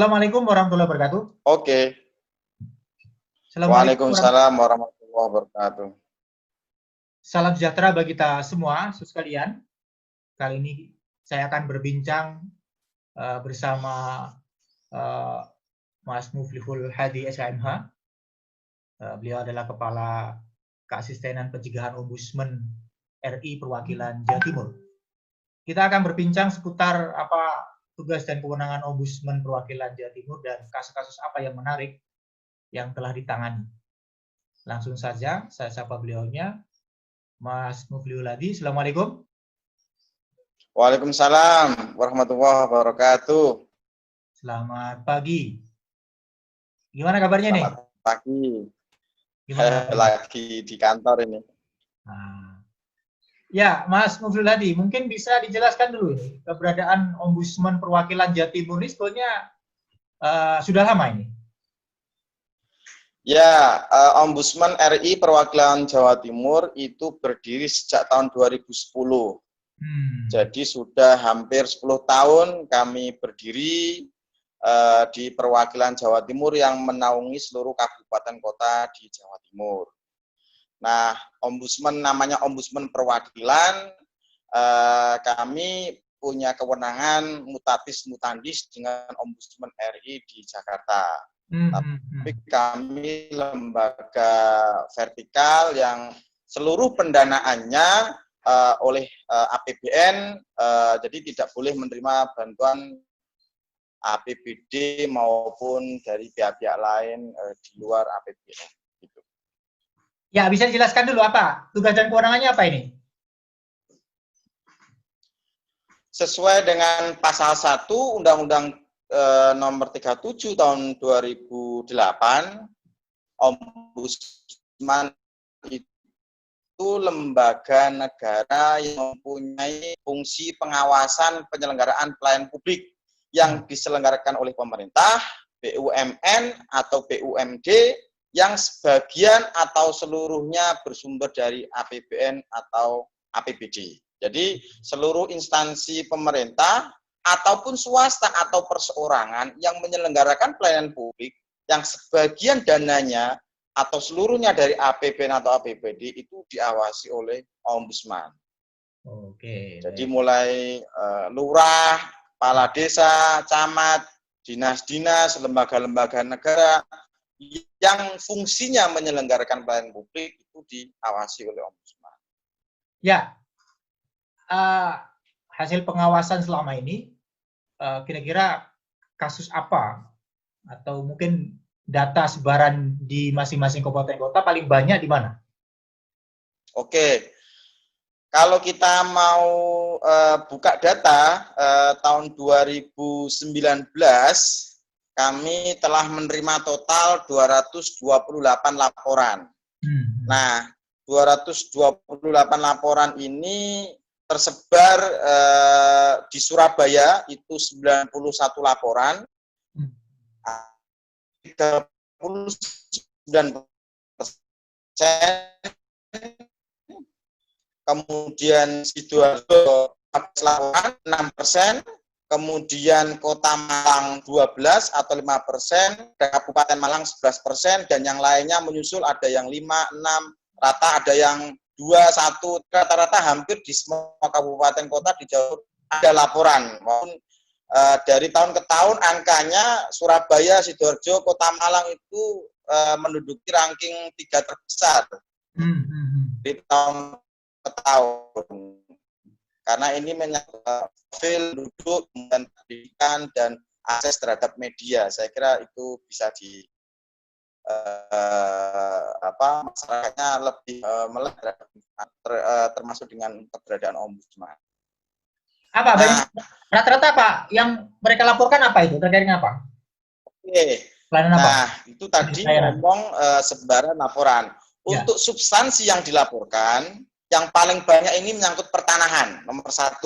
Assalamualaikum warahmatullahi wabarakatuh. Oke. Assalamualaikum Waalaikumsalam warahmatullahi wabarakatuh. Salam sejahtera bagi kita semua, sekalian. Kali ini saya akan berbincang bersama Mas Muflihul Hadi SHMH. Beliau adalah Kepala Keasistenan Pencegahan Ombudsman RI Perwakilan Jawa Timur. Kita akan berbincang seputar apa tugas dan kewenangan Ombudsman Perwakilan Jawa Timur dan kasus-kasus apa yang menarik yang telah ditangani. Langsung saja saya sapa beliaunya, Mas Muflihul Hadi. Assalamualaikum. Waalaikumsalam warahmatullahi wabarakatuh. Selamat pagi. Gimana kabarnya nih? Selamat pagi. Gimana? Lagi di kantor ini. Nah. Ya, Mas Muflihul Hadi, mungkin bisa dijelaskan dulu ini keberadaan Ombudsman Perwakilan Jawa Timur ini sebetulnya sudah lama ini. Ya, Ombudsman RI Perwakilan Jawa Timur itu berdiri sejak tahun 2010. Jadi sudah hampir 10 tahun kami berdiri di Perwakilan Jawa Timur yang menaungi seluruh kabupaten kota di Jawa Timur. Nah, Ombudsman namanya Ombudsman Perwakilan, kami punya kewenangan mutatis mutandis dengan Ombudsman RI di Jakarta. Tapi kami lembaga vertikal yang seluruh pendanaannya oleh APBN, jadi tidak boleh menerima bantuan APBD maupun dari pihak-pihak lain di luar APBN. Gitu. Ya, bisa dijelaskan dulu apa tugas dan kewenangannya apa ini? Sesuai dengan pasal 1 Undang-Undang nomor 37 tahun 2008, Ombudsman itu lembaga negara yang mempunyai fungsi pengawasan penyelenggaraan pelayanan publik yang diselenggarakan oleh pemerintah, BUMN atau BUMD yang sebagian atau seluruhnya bersumber dari APBN atau APBD. Jadi seluruh instansi pemerintah ataupun swasta atau perseorangan yang menyelenggarakan pelayanan publik yang sebagian dananya atau seluruhnya dari APBN atau APBD itu diawasi oleh Ombudsman. Oke. Jadi mulai lurah, kepala desa, camat, dinas-dinas, lembaga-lembaga negara yang fungsinya menyelenggarakan pelayanan publik itu diawasi oleh Ombudsman. Ya, hasil pengawasan selama ini, kira-kira kasus apa atau mungkin data sebaran di masing-masing kabupaten kota paling banyak di mana? Oke, kalau kita mau buka data tahun 2019, kami telah menerima total 228 laporan. Nah, 228 laporan ini tersebar di Surabaya itu 91 laporan, 39%, kemudian Sidoarjo 14 laporan 6%, kemudian Kota Malang 12 atau 5%, Kabupaten Malang 11%, dan yang lainnya menyusul ada yang 5, 6, rata ada yang 2, 1, rata-rata hampir di semua kabupaten kota di Jawa Timur ada laporan. Maupun dari tahun ke tahun angkanya Surabaya, Sidoarjo, Kota Malang itu menduduki ranking 3 terbesar di tahun ke tahun. Karena ini menyangkut profil duduk dan pendidikan dan akses terhadap media. Saya kira itu bisa di masyarakatnya lebih melek termasuk dengan keberadaan Ombudsman. Apa rata-rata apa yang mereka laporkan apa itu terkait dengan apa? Oke. Nah, itu tadi ngomong sebaran laporan. Untuk substansi yang dilaporkan, yang paling banyak ini menyangkut pertanahan, nomor 1.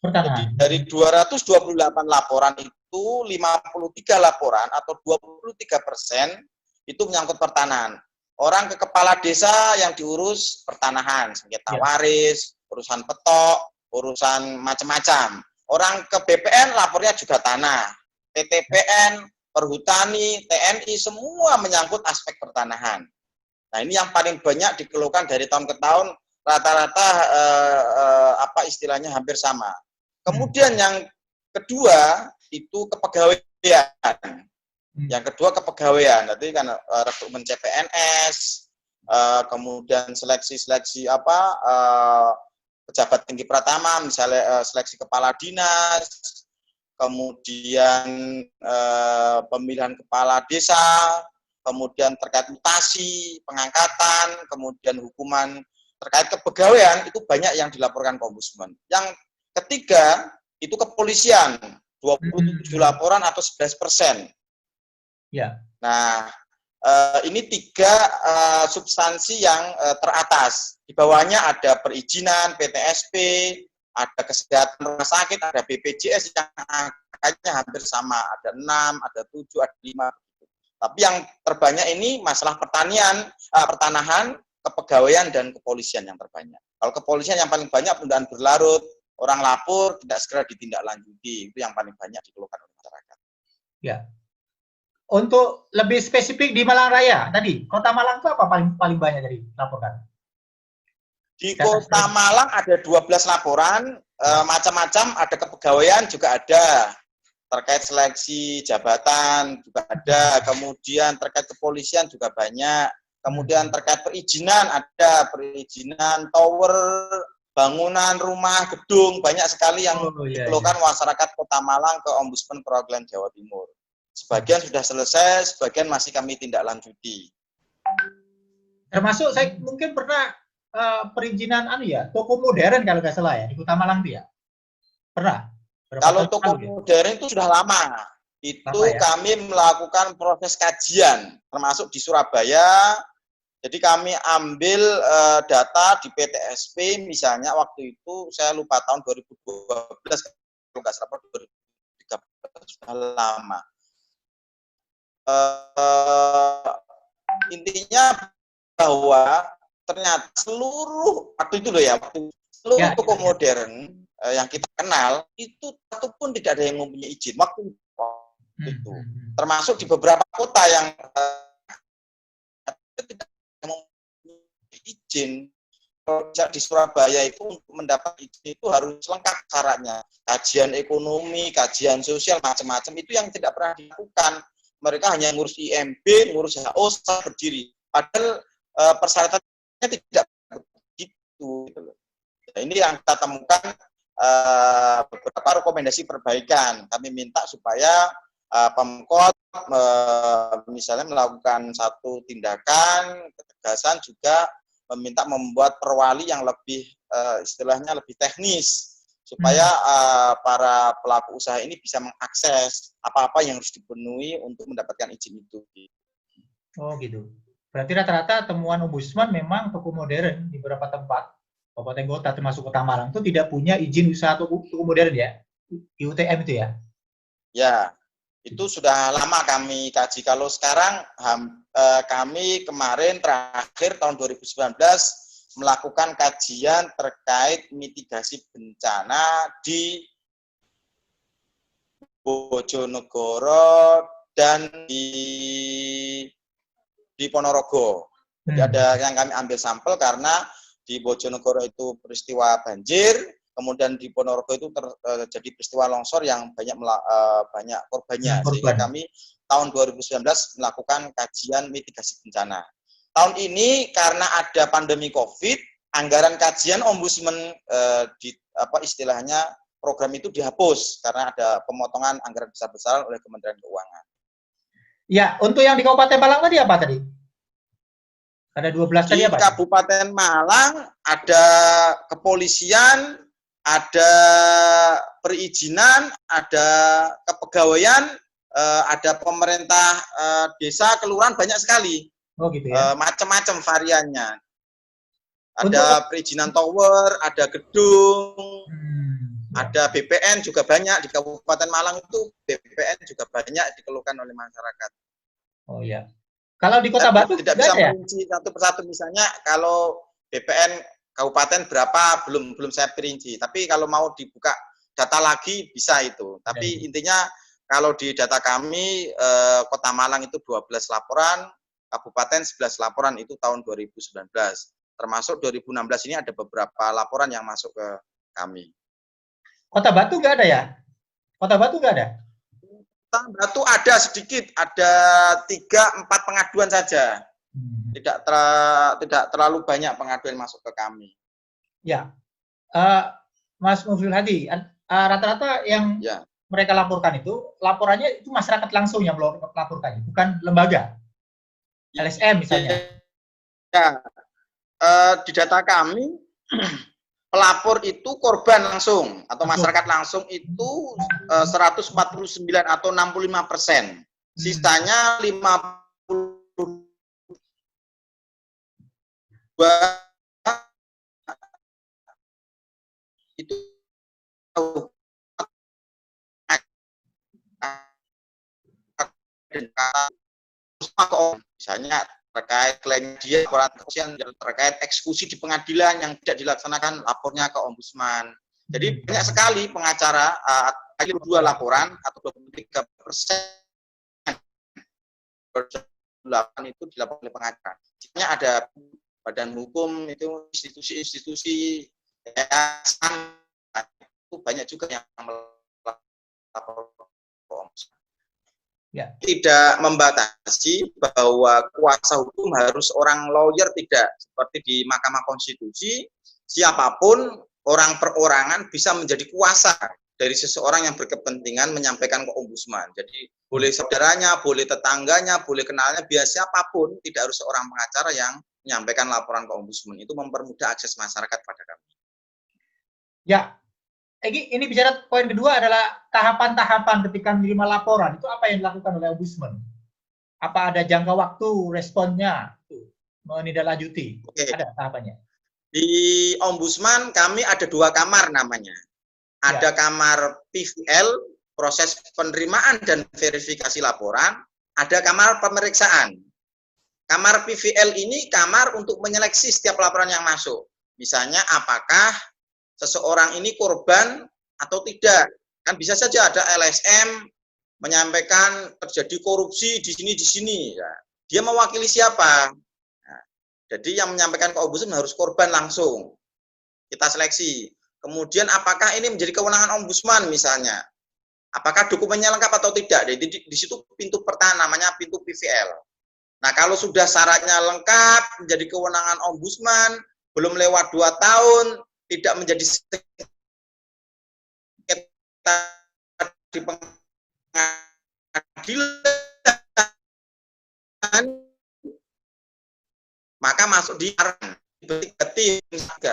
Jadi dari 228 laporan itu 53 laporan atau 23% itu menyangkut pertanahan. Orang ke kepala desa yang diurus pertanahan, sengketa waris, urusan petok, urusan macam-macam. Orang ke BPN lapornya juga tanah. PTPN, Perhutani, TNI, semua menyangkut aspek pertanahan. Nah, ini yang paling banyak dikeluhkan dari tahun ke tahun, rata-rata istilahnya hampir sama. Kemudian yang kedua itu kepegawaian. Yang kedua kepegawaian, nanti kan rekrutmen CPNS, kemudian seleksi pejabat tinggi pratama, misalnya seleksi kepala dinas, kemudian pemilihan kepala desa, kemudian terkait mutasi, pengangkatan, kemudian hukuman terkait kepegawaian, itu banyak yang dilaporkan ke Ombudsman. Yang ketiga itu kepolisian, 27 laporan atau 11%. Ya. Nah, ini 3 substansi yang teratas. Di bawahnya ada perizinan, PTSP, ada kesehatan rumah sakit, ada BPJS yang angkanya hampir sama. Ada 6, ada 7, ada 5. Tapi yang terbanyak ini masalah pertanahan, kepegawaian, dan kepolisian yang terbanyak. Kalau kepolisian yang paling banyak penundaan berlarut, orang lapor tidak segera ditindaklanjuti. Itu yang paling banyak dikeluhkan oleh masyarakat. Ya. Untuk lebih spesifik di Malang Raya tadi, Kota Malang itu apa paling banyak dari laporan? Di Kota Malang ada 12 laporan, macam-macam, ada kepegawaian juga ada, terkait seleksi jabatan juga ada, kemudian terkait kepolisian juga banyak, kemudian terkait perizinan ada, perizinan tower, bangunan, rumah, gedung, banyak sekali yang dikeluhkan masyarakat Kota Malang ke Ombudsman Perwakilan Jawa Timur. Sebagian sudah selesai, sebagian masih kami tindak lanjuti. Termasuk saya mungkin pernah perizinan toko modern kalau nggak salah ya di Kota Malang dia. Pernah? Kalau toko modern itu sudah lama. Itu kami melakukan proses kajian, termasuk di Surabaya. Jadi kami ambil data di PTSP, misalnya waktu itu saya lupa tahun 2012, kalau nggak salah 2013 sudah lama. Intinya bahwa ternyata seluruh waktu itu loh ya, seluruh toko modern yang kita kenal itu satu pun tidak ada yang mempunyai izin waktu itu. Termasuk di beberapa kota yang tidak mempunyai izin. Di Surabaya itu untuk mendapat izin itu harus lengkap syaratnya, kajian ekonomi, kajian sosial, macam-macam, itu yang tidak pernah dilakukan. Mereka hanya ngurus IMB, ngurus HO, berdiri. Padahal persyaratannya tidak begitu. Nah, ini yang kita temukan beberapa rekomendasi perbaikan. Kami minta supaya Pemkot misalnya melakukan satu tindakan, ketegasan, juga meminta membuat perwali yang lebih istilahnya lebih teknis, supaya para pelaku usaha ini bisa mengakses apa-apa yang harus dipenuhi untuk mendapatkan izin itu. Oh gitu. Berarti rata-rata temuan Ombudsman memang toko modern di beberapa tempat, kabupaten kota termasuk Kota Malang itu tidak punya izin usaha toko modern ya, IUTM itu ya? Ya, itu sudah lama kami kaji. Kalau sekarang kami kemarin terakhir tahun 2019 melakukan kajian terkait mitigasi bencana di Bojonegoro dan di Ponorogo. Jadi ada yang kami ambil sampel karena di Bojonegoro itu peristiwa banjir, kemudian di Ponorogo itu terjadi peristiwa longsor yang banyak korbannya. Sehingga kami tahun 2019 melakukan kajian mitigasi bencana. Tahun ini karena ada pandemi COVID, anggaran kajian Ombudsman istilahnya program itu dihapus karena ada pemotongan anggaran besar-besaran oleh Kementerian Keuangan. Ya, untuk yang di Kabupaten Malang tadi apa tadi? Ada 12 tadi apa? Di Kabupaten Malang ada kepolisian, ada perizinan, ada kepegawaian, ada pemerintah desa, kelurahan, banyak sekali. Oh gitu ya. Macam-macam variannya. Ada perizinan tower, ada gedung, ada BPN juga banyak. Di Kabupaten Malang itu BPN juga banyak dikeluhkan oleh masyarakat. Oh iya. Kalau di Kota Batu tidak bisa merinci satu persatu, misalnya kalau BPN kabupaten berapa belum saya perinci. Tapi kalau mau dibuka data lagi bisa itu. Tapi intinya Kalau di data kami, Kota Malang itu 12 laporan, Kabupaten 11 laporan itu tahun 2019. Termasuk 2016 ini ada beberapa laporan yang masuk ke kami. Kota Batu nggak ada ya? Kota Batu nggak ada? Kota Batu ada sedikit, ada 3-4 pengaduan saja. Tidak terlalu banyak pengaduan masuk ke kami. Ya, Mas Mufil Hadi, rata-rata yang mereka laporkan itu, laporannya itu masyarakat langsung yang melaporkannya, bukan lembaga, LSM misalnya. Ya, di data kami, pelapor itu korban langsung atau masyarakat langsung itu 149 atau 65%. Sisanya 52 itu misalnya terkait klaim dia terkait eksekusi di pengadilan yang tidak dilaksanakan, lapornya ke ombudsman. Jadi banyak sekali pengacara, ada 2 laporan atau 23% itu dilaporkan oleh pengacara. Sebenarnya ada badan hukum, itu institusi-institusi yayasan, itu banyak juga yang melapor ke ombudsman. Ya. Tidak membatasi bahwa kuasa hukum harus orang lawyer, tidak. Seperti di Mahkamah Konstitusi, siapapun orang perorangan bisa menjadi kuasa dari seseorang yang berkepentingan menyampaikan ke ombudsman. Jadi boleh saudaranya, boleh tetangganya, boleh kenalnya, biar siapapun, tidak harus seorang pengacara yang menyampaikan laporan ke ombudsman. Itu mempermudah akses masyarakat pada kami. Ya. Ini bicara poin kedua adalah tahapan-tahapan ketika menerima laporan, itu apa yang dilakukan oleh ombudsman? Apa ada jangka waktu responnya menindaklanjuti? Ada tahapannya? Di ombudsman kami ada 2 kamar namanya. Ada kamar PVL, proses penerimaan dan verifikasi laporan, ada kamar pemeriksaan. Kamar PVL ini kamar untuk menyeleksi setiap laporan yang masuk. Misalnya apakah seseorang ini korban atau tidak. Kan bisa saja ada LSM menyampaikan terjadi korupsi di sini. Ya. Dia mewakili siapa? Nah, jadi yang menyampaikan ke ombudsman harus korban langsung. Kita seleksi. Kemudian apakah ini menjadi kewenangan ombudsman misalnya? Apakah dokumennya lengkap atau tidak? Jadi di situ pintu pertama namanya pintu PVL. Nah, kalau sudah syaratnya lengkap, menjadi kewenangan ombudsman, belum lewat 2 tahun, tidak menjadi sengketa di pengadilan, maka masuk di tim.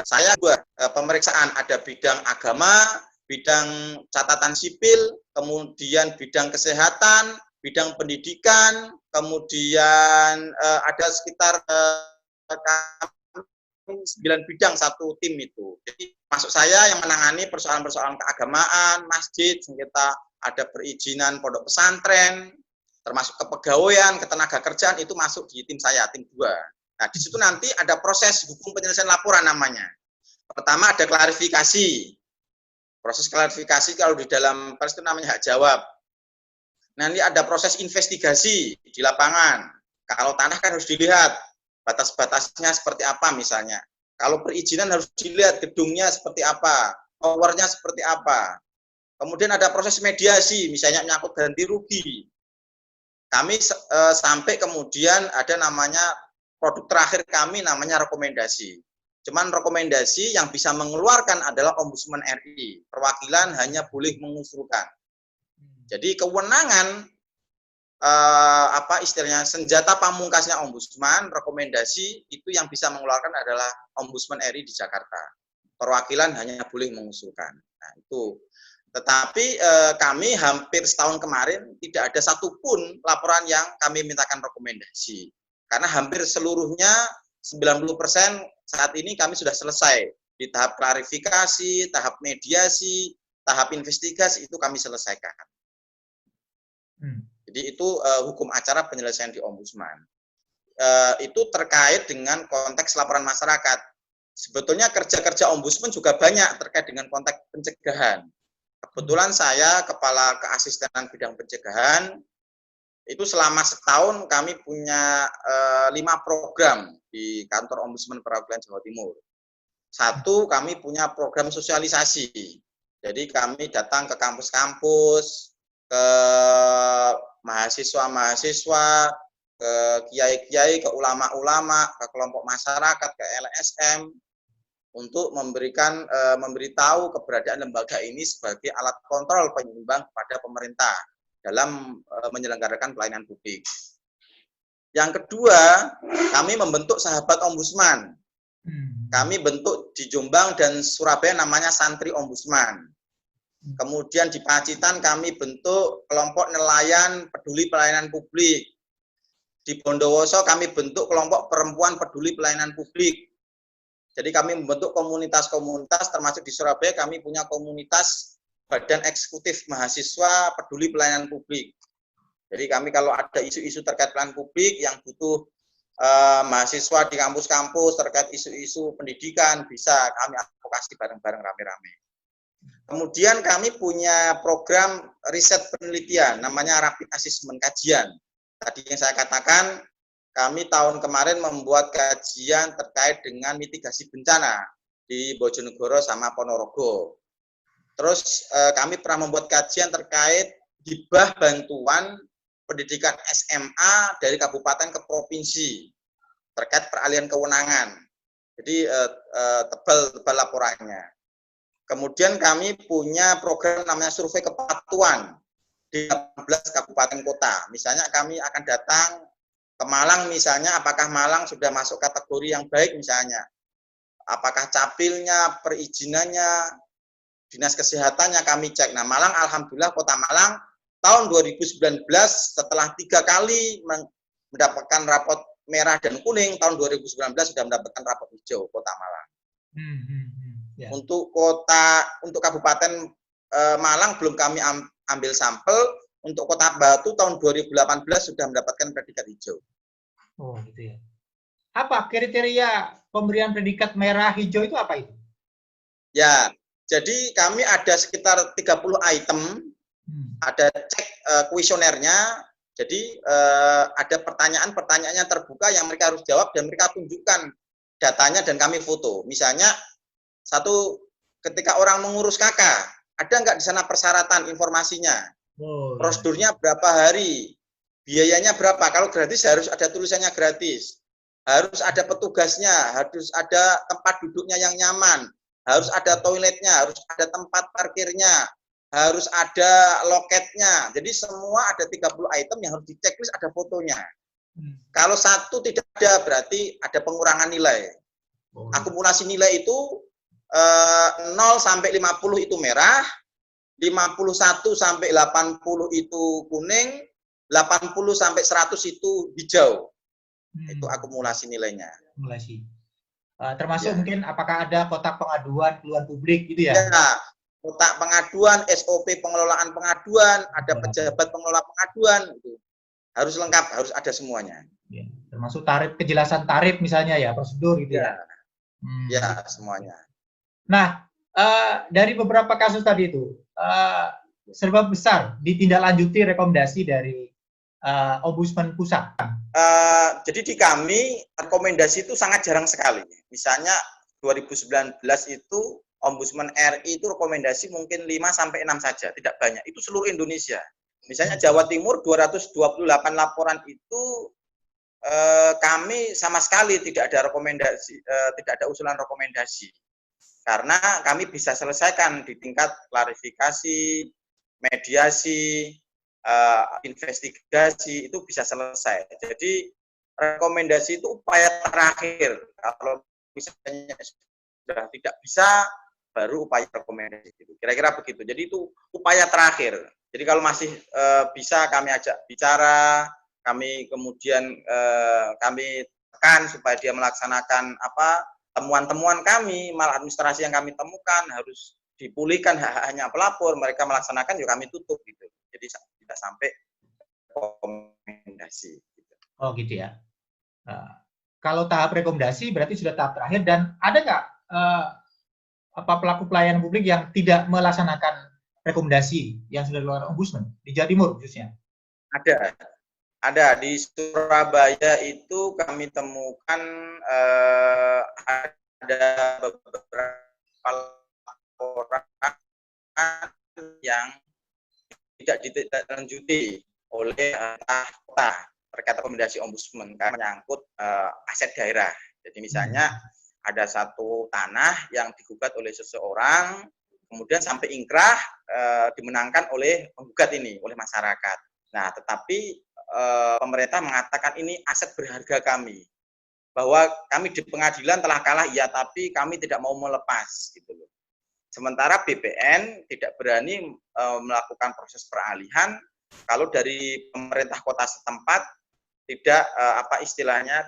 Saya buat pemeriksaan, ada bidang agama, bidang catatan sipil, kemudian bidang kesehatan, bidang pendidikan, kemudian ada sekitar 9 bidang satu tim itu. Jadi masuk saya yang menangani persoalan-persoalan keagamaan, masjid, sengketa ada perizinan pondok pesantren, termasuk kepegawaian, ketenaga kerjaan, itu masuk di tim saya, tim 2. Nah, di situ nanti ada proses hukum penyelesaian laporan namanya. Pertama ada klarifikasi. Proses klarifikasi kalau di dalam pers itu namanya hak jawab. Nanti ada proses investigasi di lapangan. Kalau tanah kan harus dilihat batas-batasnya seperti apa misalnya. Kalau perizinan harus dilihat gedungnya seperti apa, towernya seperti apa. Kemudian ada proses mediasi, misalnya menyangkut ganti rugi. Kami sampai kemudian ada namanya produk terakhir kami namanya rekomendasi. Cuman rekomendasi yang bisa mengeluarkan adalah Ombudsman RI. Perwakilan hanya boleh mengusulkan. Jadi kewenangan istilahnya senjata pamungkasnya ombudsman, rekomendasi itu yang bisa mengeluarkan adalah Ombudsman RI di Jakarta. Perwakilan hanya boleh mengusulkan. Nah, itu. Tetapi kami hampir setahun kemarin tidak ada satupun laporan yang kami mintakan rekomendasi. Karena hampir seluruhnya 90% saat ini kami sudah selesai di tahap klarifikasi, tahap mediasi, tahap investigasi itu kami selesaikan. Jadi itu hukum acara penyelesaian di ombudsman. Itu terkait dengan konteks laporan masyarakat. Sebetulnya kerja-kerja ombudsman juga banyak terkait dengan konteks pencegahan. Kebetulan saya Kepala Keasistenan Bidang Pencegahan, itu selama setahun kami punya 5 program di kantor Ombudsman Perwakilan Jawa Timur. Satu, kami punya program sosialisasi. Jadi kami datang ke kampus-kampus, ke mahasiswa-mahasiswa, ke kiai-kiai, ke ulama-ulama, ke kelompok masyarakat, ke LSM, untuk memberitahu keberadaan lembaga ini sebagai alat kontrol penyeimbang kepada pemerintah dalam menyelenggarakan pelayanan publik. Yang kedua, kami membentuk sahabat ombudsman. Kami bentuk di Jombang dan Surabaya namanya Santri Ombudsman. Kemudian di Pacitan kami bentuk kelompok nelayan peduli pelayanan publik. Di Bondowoso kami bentuk kelompok perempuan peduli pelayanan publik. Jadi kami membentuk komunitas-komunitas, termasuk di Surabaya kami punya komunitas Badan Eksekutif Mahasiswa Peduli Pelayanan Publik. Jadi kami kalau ada isu-isu terkait pelayanan publik yang butuh mahasiswa di kampus-kampus terkait isu-isu pendidikan, bisa kami advokasi bareng-bareng rame-rame. Kemudian kami punya program riset penelitian, namanya Rapid Assessment Kajian. Tadi yang saya katakan, kami tahun kemarin membuat kajian terkait dengan mitigasi bencana di Bojonegoro sama Ponorogo. Terus kami pernah membuat kajian terkait hibah bantuan pendidikan SMA dari kabupaten ke provinsi terkait peralihan kewenangan. Jadi tebal laporannya. Kemudian kami punya program namanya survei kepatuhan di 16 kabupaten kota. Misalnya kami akan datang ke Malang misalnya, apakah Malang sudah masuk kategori yang baik misalnya. Apakah capilnya, perizinannya, dinas kesehatannya kami cek. Nah, Malang, alhamdulillah Kota Malang tahun 2019 setelah 3 kali mendapatkan rapot merah dan kuning, tahun 2019 sudah mendapatkan rapot hijau Kota Malang. Yeah. Untuk Kabupaten Malang belum kami ambil sampel. Untuk Kota Batu tahun 2018 sudah mendapatkan predikat hijau. Oh, gitu ya. Apa kriteria pemberian predikat merah hijau itu apa itu? Ya, jadi kami ada sekitar 30 item, ada cek kuesionernya, jadi ada pertanyaan-pertanyaannya terbuka yang mereka harus jawab dan mereka tunjukkan datanya dan kami foto. Misalnya, satu, ketika orang mengurus KK, ada nggak di sana persyaratan informasinya? Prosedurnya berapa hari? Biayanya berapa? Kalau gratis harus ada tulisannya gratis. Harus ada petugasnya, harus ada tempat duduknya yang nyaman, harus ada toiletnya, harus ada tempat parkirnya, harus ada loketnya. Jadi semua ada 30 item yang harus diceklis, ada fotonya. Kalau satu tidak ada, berarti ada pengurangan nilai. Akumulasi nilai itu 0 sampai 50 itu merah, 51 sampai 80 itu kuning, 80 sampai 100 itu hijau. Itu akumulasi nilainya. Akumulasi. Termasuk mungkin apakah ada kotak pengaduan keluhan publik gitu ya? Ya, kotak pengaduan, SOP pengelolaan pengaduan, ada pejabat pengelola pengaduan, itu harus lengkap, harus ada semuanya. Ya, termasuk kejelasan tarif misalnya ya, prosedur gitu ya? Ya, semuanya. Nah, dari beberapa kasus tadi itu, serba besar ditindaklanjuti rekomendasi dari Ombudsman Pusat. Jadi di kami rekomendasi itu sangat jarang sekali. Misalnya 2019 itu Ombudsman RI itu rekomendasi mungkin 5 sampai 6 saja, tidak banyak. Itu seluruh Indonesia. Misalnya Jawa Timur 228 laporan itu kami sama sekali tidak ada rekomendasi, tidak ada usulan rekomendasi. Karena kami bisa selesaikan di tingkat klarifikasi, mediasi, investigasi itu bisa selesai. Jadi rekomendasi itu upaya terakhir. Kalau misalnya sudah tidak bisa, baru upaya rekomendasi. Kira-kira begitu. Jadi itu upaya terakhir. Jadi kalau masih bisa kami ajak bicara, kami kemudian kami tekan supaya dia melaksanakan temuan-temuan kami, maladministrasi yang kami temukan harus dipulihkan hak-haknya pelapor, mereka melaksanakan juga kami tutup gitu. Jadi tidak sampai rekomendasi. Gitu. Oh gitu ya. Kalau tahap rekomendasi berarti sudah tahap terakhir, dan ada nggak pelaku pelayanan publik yang tidak melaksanakan rekomendasi yang sudah dilakukan Ombudsman di Jawa Timur khususnya? Ada di Surabaya itu kami temukan ada beberapa laporan yang tidak ditindaklanjuti oleh kota terkait rekomendasi Ombudsman karena menyangkut aset daerah. Jadi misalnya ada satu tanah yang digugat oleh seseorang, kemudian sampai ingkrah dimenangkan oleh penggugat ini, oleh masyarakat. Nah, tetapi pemerintah mengatakan ini aset berharga kami, bahwa kami di pengadilan telah kalah, ya, tapi kami tidak mau melepas, gitu loh. Sementara BPN tidak berani melakukan proses peralihan kalau dari pemerintah kota setempat tidak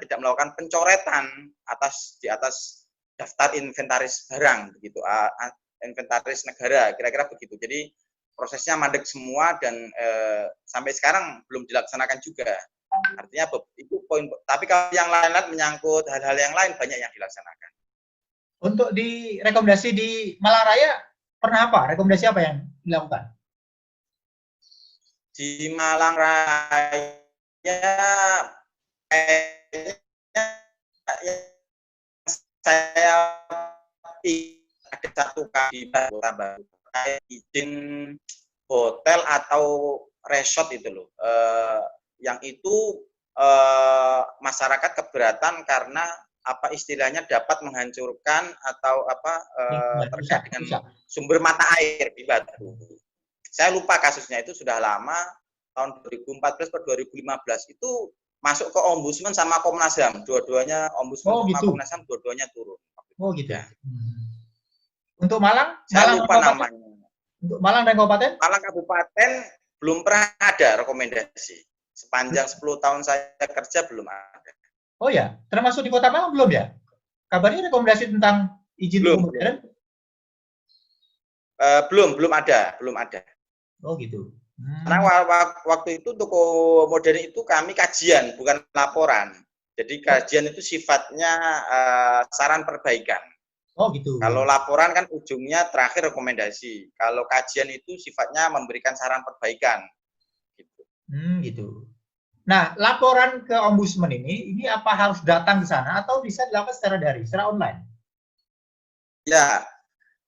tidak melakukan pencoretan di atas daftar inventaris barang, begitu, inventaris negara, kira-kira begitu. Jadi prosesnya mandek semua dan sampai sekarang belum dilaksanakan juga. Artinya itu poin. Tapi kalau yang lain-lain menyangkut hal-hal yang lain banyak yang dilaksanakan. Untuk di rekomendasi di Malang Raya pernah apa? Rekomendasi apa yang dilakukan? Di Malang Raya saya ada satu kali Kota Baru izin hotel atau resort itu loh, yang itu masyarakat keberatan karena istilahnya dapat menghancurkan atau terkait dengan sumber mata air di Batu. Saya lupa kasusnya, itu sudah lama, tahun 2014 atau 2015 itu masuk ke Ombudsman sama Komnas HAM, dua-duanya Ombudsman sama Komnas HAM dua-duanya turun. Oh gitu. Ya. Untuk Malang, saya lupa namanya. Untuk Malang dan Kabupaten? Malang Kabupaten belum pernah ada rekomendasi. Sepanjang 10 tahun saya kerja belum ada. Oh ya, termasuk di Kota Malang belum ya? Kabarnya rekomendasi tentang izin pembangunan? Belum ada. Oh gitu. Karena waktu itu untuk modern itu kami kajian, bukan laporan. Jadi kajian itu sifatnya saran perbaikan. Oh gitu. Kalau laporan kan ujungnya terakhir rekomendasi. Kalau kajian itu sifatnya memberikan saran perbaikan. Gitu. Gitu. Nah, laporan ke Ombudsman ini apa harus datang ke sana atau bisa dilakukan secara daring, secara online? Ya,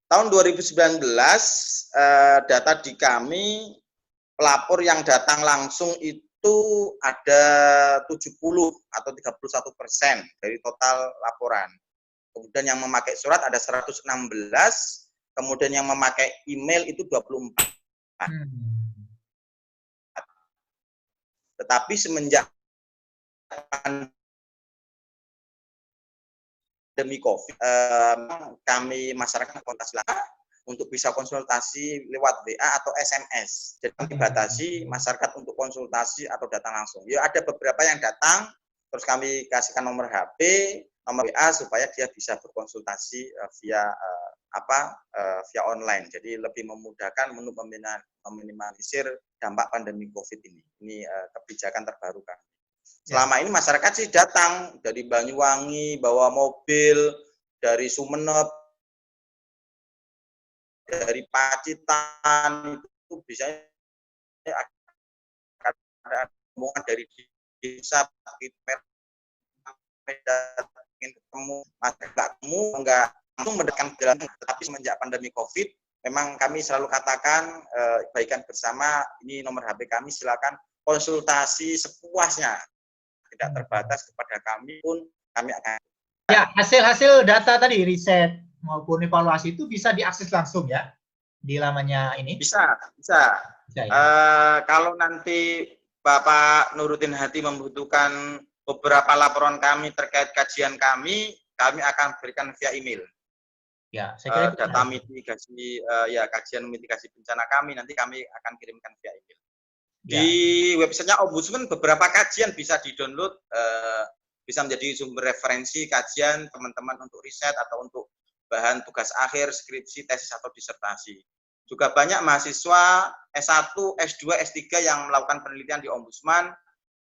tahun 2019 data di kami pelapor yang datang langsung itu ada 70 atau 31% dari total laporan. Kemudian yang memakai surat ada 116, kemudian yang memakai email itu 24. Tetapi semenjak pandemi COVID, kami masyarakat Kota Selatan untuk bisa konsultasi lewat WA atau SMS. Jadi dibatasi masyarakat untuk konsultasi atau datang langsung. Ya ada beberapa yang datang, terus kami kasihkan nomor HP, nomor WA supaya dia bisa berkonsultasi via online. Jadi lebih memudahkan untuk meminimalisir dampak pandemi COVID ini. Ini kebijakan terbaru kami. Selama ini masyarakat sih datang dari Banyuwangi, bawa mobil, dari Sumeneb, dari Pacitan, itu biasanya ada rombongan dari desa ingin ketemu, nggak langsung mendekatkan jalan. Tetapi semenjak pandemi COVID, memang kami selalu katakan baikan bersama, ini nomor HP kami, silakan konsultasi sepuasnya, tidak terbatas kepada kami pun kami akan. Ya, hasil data tadi, riset maupun evaluasi itu bisa diakses langsung ya di lamannya ini? Bisa ya? Kalau nanti Bapak Nuruddin Hadi membutuhkan beberapa laporan kami terkait kajian kami akan berikan via email. Ya, saya kira data mitigasi, kajian mitigasi bencana kami nanti kami akan kirimkan via email. Ya. Di websitenya Ombudsman beberapa kajian bisa di-download, bisa menjadi sumber referensi kajian teman-teman untuk riset atau untuk bahan tugas akhir, skripsi, tesis atau disertasi. Juga banyak mahasiswa S1, S2, S3 yang melakukan penelitian di Ombudsman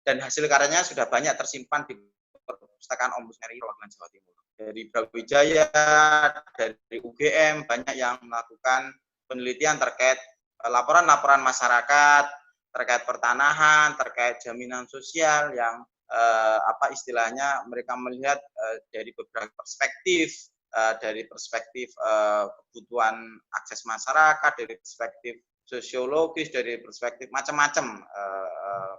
dan hasil karyanya sudah banyak tersimpan di perpustakaan Ombudsman RI Perwakilan Jawa Timur. Dari Brawijaya, dari UGM banyak yang melakukan penelitian terkait laporan-laporan masyarakat terkait pertanahan, terkait jaminan sosial yang istilahnya mereka melihat dari beberapa perspektif, dari perspektif kebutuhan akses masyarakat, dari perspektif sosiologis, dari perspektif macam-macam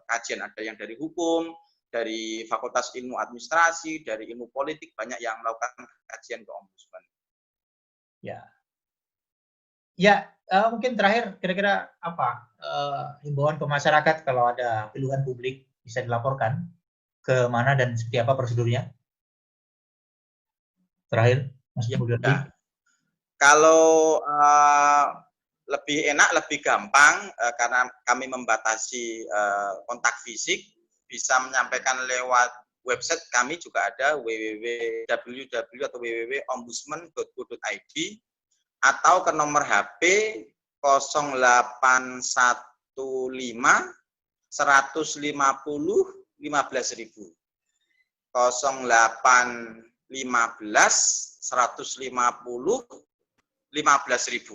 kajian, ada yang dari hukum, dari Fakultas Ilmu Administrasi, dari ilmu politik, banyak yang melakukan kajian ke Ombudsman. Ya, mungkin terakhir kira-kira apa himbauan ke masyarakat kalau ada keluhan publik bisa dilaporkan ke mana dan seperti apa prosedurnya? Terakhir, Mas Mulyadi. Ya. Kalau lebih enak, lebih gampang karena kami membatasi kontak fisik, bisa menyampaikan lewat website kami juga ada www.ombudsman.go.id atau ke nomor HP 0815 150 15.000 0815 150 15.000.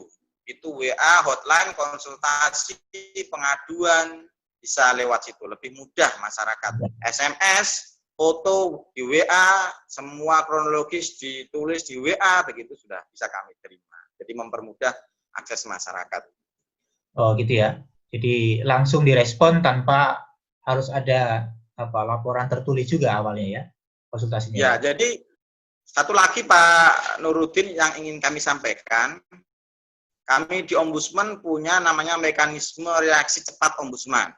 Itu WA, hotline, konsultasi, pengaduan, bisa lewat situ. Lebih mudah masyarakat. SMS, foto di WA, semua kronologis ditulis di WA, begitu sudah bisa kami terima. Jadi mempermudah akses masyarakat. Oh gitu ya. Jadi langsung direspon tanpa harus ada laporan tertulis juga awalnya ya, konsultasinya. Ya, jadi satu lagi Pak Nuruddin yang ingin kami sampaikan, kami di Ombudsman punya namanya mekanisme reaksi cepat Ombudsman.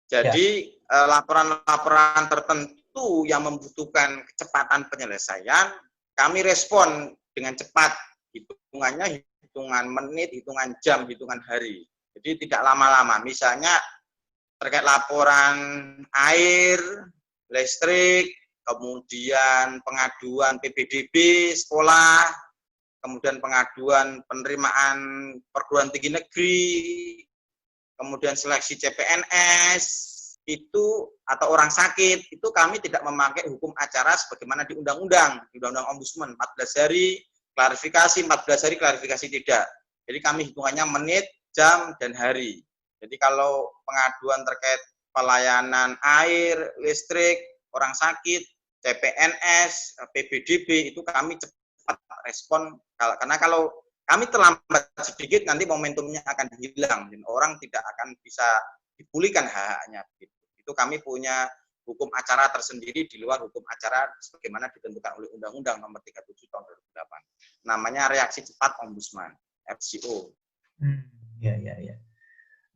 Jadi laporan-laporan tertentu yang membutuhkan kecepatan penyelesaian, kami respon dengan cepat, hitungannya hitungan menit, hitungan jam, hitungan hari. Jadi tidak lama-lama. Misalnya terkait laporan air, listrik, kemudian pengaduan PPDB sekolah, kemudian pengaduan penerimaan perguruan tinggi negeri, kemudian seleksi CPNS, itu atau orang sakit, itu kami tidak memakai hukum acara sebagaimana di Undang-Undang Ombudsman, 14 hari klarifikasi, 14 hari klarifikasi tidak. Jadi kami hitungannya menit, jam, dan hari. Jadi kalau pengaduan terkait pelayanan air, listrik, orang sakit, CPNS, PBDB, itu kami cepat respon, karena kalau kami terlambat sedikit nanti momentumnya akan hilang dan orang tidak akan bisa dipulihkan hak-haknya. Itu kami punya hukum acara tersendiri di luar hukum acara sebagaimana ditentukan oleh Undang-Undang Nomor 37 Tahun 2008. Namanya reaksi cepat Ombudsman, RCO. Ya.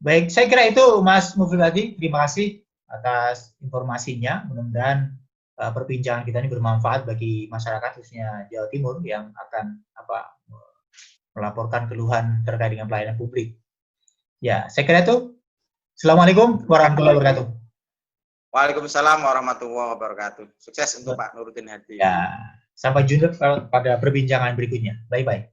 Baik, saya kira itu Mas Mufriyadi. Terima kasih atas informasinya. Mudah-mudahan perbincangan kita ini bermanfaat bagi masyarakat khususnya Jawa Timur yang akan melaporkan keluhan terkait dengan pelayanan publik. Ya, saya kira itu. Assalamualaikum warahmatullahi wabarakatuh. Waalaikumsalam warahmatullahi wabarakatuh. Sukses untuk Pak Nuruddin Hadi. Ya, sampai jumpa pada perbincangan berikutnya. Bye-bye.